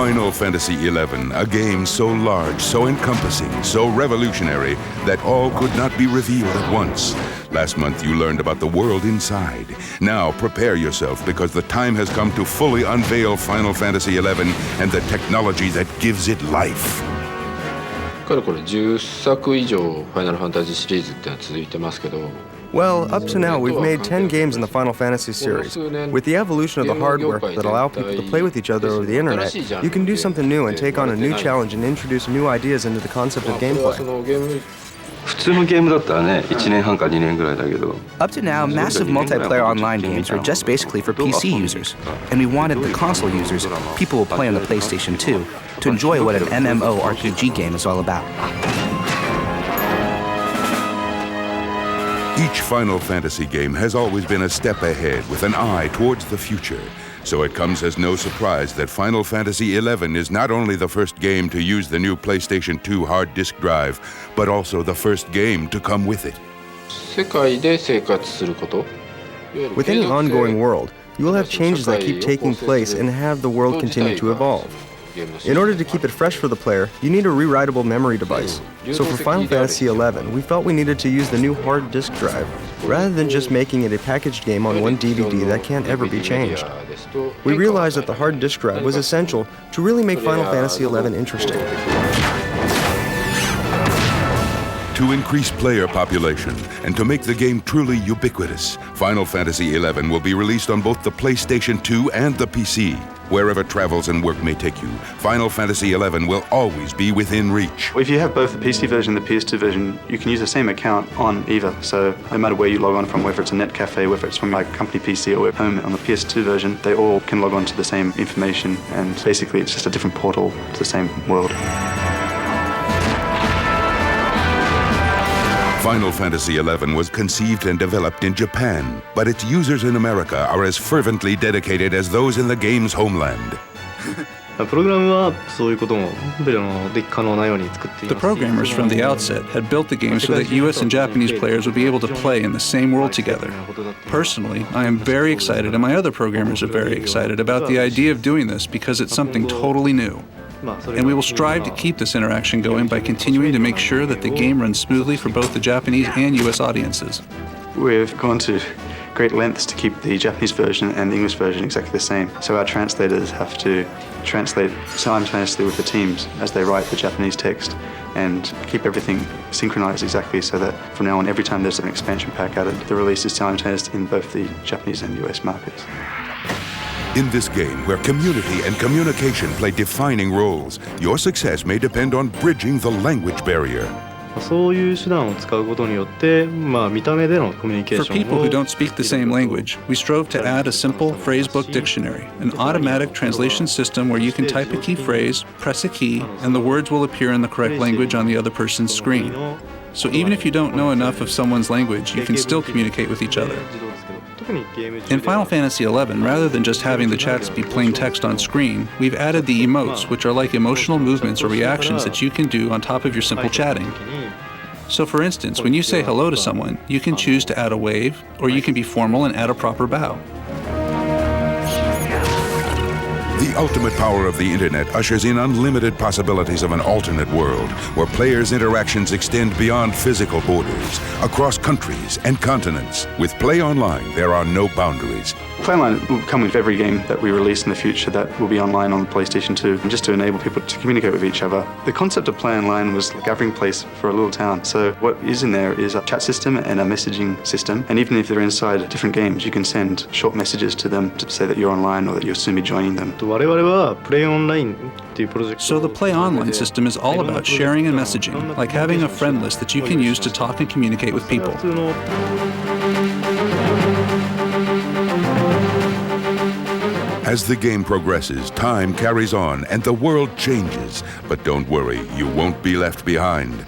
Final Fantasy XI, a game so large, so encompassing, so revolutionary that all could not be revealed at once. Last month you learned about the world inside. Now prepare yourself because the time has come to fully unveil Final Fantasy XI and the technology that gives it life. これ10作以上ファイナルファンタジーシリーズってのは続いてますけど Well, up to now, we've made 10 games in the Final Fantasy series. With the evolution of the hardware that allow people to play with each other over the internet, you can do something new and take on a new challenge and introduce new ideas into the concept of gameplay. 普通のゲームだったらね、1年半か2年ぐらいだけど。Up to now, massive multiplayer online games were just basically for PC users, and we wanted the console users, people who play on the PlayStation 2, to enjoy what an MMORPG game is all about. Each Final Fantasy game has always been a step ahead with an eye towards the future. So it comes as no surprise that Final Fantasy XI is not only the first game to use the new PlayStation 2 hard disk drive, but also the first game to come with it. 世界で生活すること With any ongoing world, you will have changes that keep taking place and have the world continue to evolve. In order to keep it fresh for the player, you need a rewritable memory device. So for Final Fantasy XI, we felt we needed to use the new hard disk drive, rather than just making it a packaged game on one DVD that can't ever be changed. We realized that the hard disk drive was essential to really make Final Fantasy XI interesting. To increase player population and to make the game truly ubiquitous, Final Fantasy XI will be released on both the PlayStation 2 and the PC. Wherever travels and work may take you, Final Fantasy XI will always be within reach. If you have both the PC version and the PS2 version, you can use the same account on either. So no matter where you log on from, whether it's a net cafe, whether it's from my company PC or at home on the PS2 version, they all can log on to the same information, and basically it's just a different portal to the same world. Final Fantasy XI was conceived and developed in Japan, but its users in America are as fervently dedicated as those in the game's homeland. The programmers from the outset had built the game so that US and Japanese players would be able to play in the same world together. Personally, I am very excited, and my other programmers are very excited about the idea of doing this because it's something totally new. And we will strive to keep this interaction going by continuing to make sure that the game runs smoothly for both the Japanese and US audiences. We've gone to great lengths to keep the Japanese version and the English version exactly the same. So our translators have to translate simultaneously with the teams as they write the Japanese text and keep everything synchronized exactly so that from now on, every time there's an expansion pack added, the release is simultaneous in both the Japanese and US markets. In this game, where community and communication play defining roles, your success may depend on bridging the language barrier. For people who don't speak the same language, we strove to add a simple phrasebook dictionary, an automatic translation system where you can type a key phrase, press a key, and the words will appear in the correct language on the other person's screen. So even if you don't know enough of someone's language, you can still communicate with each other. In Final Fantasy XI, rather than just having the chats be plain text on screen, we've added the emotes, which are like emotional movements or reactions that you can do on top of your simple chatting. So for instance, when you say hello to someone, you can choose to add a wave, or you can be formal and add a proper bow. The ultimate power of the internet ushers in unlimited possibilities of an alternate world where players' interactions extend beyond physical borders, across countries and continents. With Play Online, there are no boundaries. Play Online will come with every game that we release in the future that will be online on PlayStation 2, and just to enable people to communicate with each other. The concept of Play Online was a gathering place for a little town. So what is in there is a chat system and a messaging system, and even if they're inside different games, you can send short messages to them to say that you're online or that you'll soon be joining them. So the Play Online system is all about sharing and messaging, like having a friend list that you can use to talk and communicate with people. As the game progresses, time carries on and the world changes. But don't worry, you won't be left behind.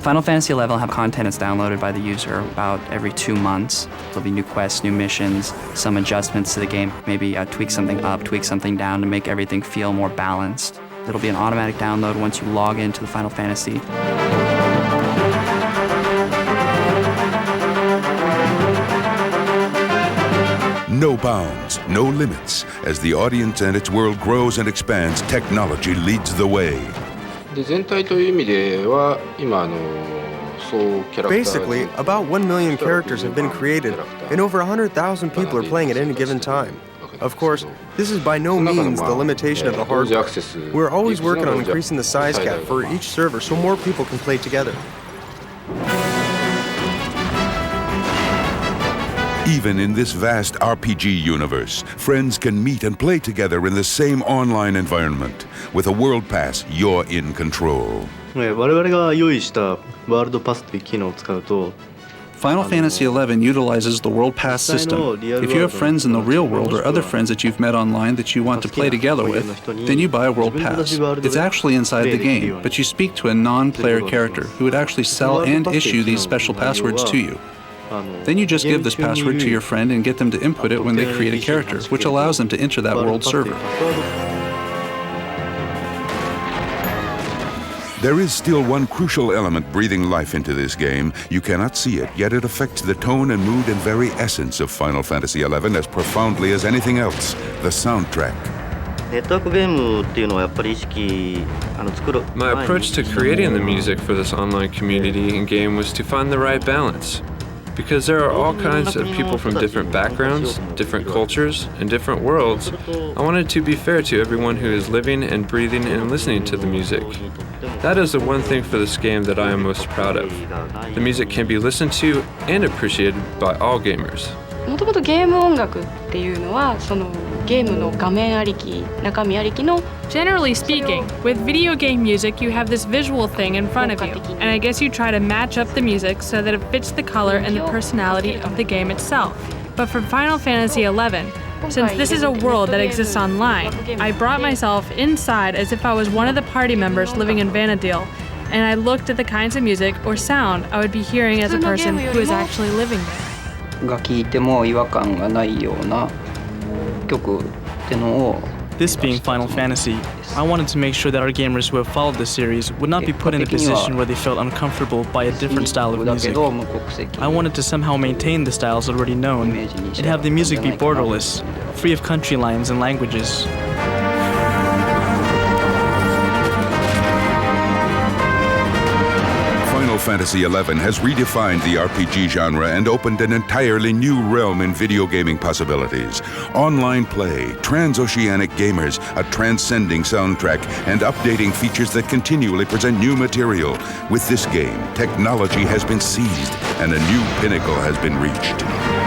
Final Fantasy XI will have content that's downloaded by the user about every 2 months. There'll be new quests, new missions, some adjustments to the game, maybe tweak something up, tweak something down to make everything feel more balanced. It'll be an automatic download once you log into the Final Fantasy. No bounds, no limits. As the audience and its world grows and expands, technology leads the way. で全体という意味では今Basically, about 1 million characters have been created, and over 100,000 people are playing at any given time. Of course, this is by no means the limitation of the hardware. We're always working on increasing the size cap for each server so more people can play together. Even in this vast RPG universe, friends can meet and play together in the same online environment. With a World Pass, you're in control. 我々が用意したワールドパスという機能を使うと Final Fantasy XI utilizes the World Pass system. If you have friends in the real world or other friends that you've met online that you want to play together with, then you buy a World Pass. It's actually inside the game, but you speak to a non-player character who would actually sell and issue these special passwords to you. Then you just give this password to your friend and get them to input it when they create a character, which allows them to enter that world server. There is still one crucial element breathing life into this game. You cannot see it, yet it affects the tone and mood and very essence of Final Fantasy XI as profoundly as anything else, the soundtrack. My approach to creating the music for this online community and game was to find the right balance. Because there are all kinds of people from different backgrounds, different cultures, and different worlds, I wanted to be fair to everyone who is living and breathing and listening to the music. That is the one thing for this game that I am most proud of. The music can be listened to and appreciated by all gamers. もともとゲーム音楽っていうのはそのゲームの画面ありき、中身ありきの Generally speaking, with video game music, you have this visual thing in front of you, and I guess you try to match up the music so that it fits the color and the personality of the game itself. But for Final Fantasy XI, since this is a world that exists online, I brought myself inside as if I was one of the party members living in Vana'diel, and I looked at the kinds of music or sound I would be hearing as a person who is actually living there. が聴いても違和感がないような曲ってのを This being Final Fantasy, I wanted to make sure that our gamers who have followed the series would not be put in a position where they felt uncomfortable by a different style of music. I wanted to somehow maintain the styles already known and have the music be borderless, free of country lines and languages. Final Fantasy XI has redefined the RPG genre and opened an entirely new realm in video gaming possibilities. Online play, transoceanic gamers, a transcending soundtrack, and updating features that continually present new material. With this game, technology has been seized and a new pinnacle has been reached.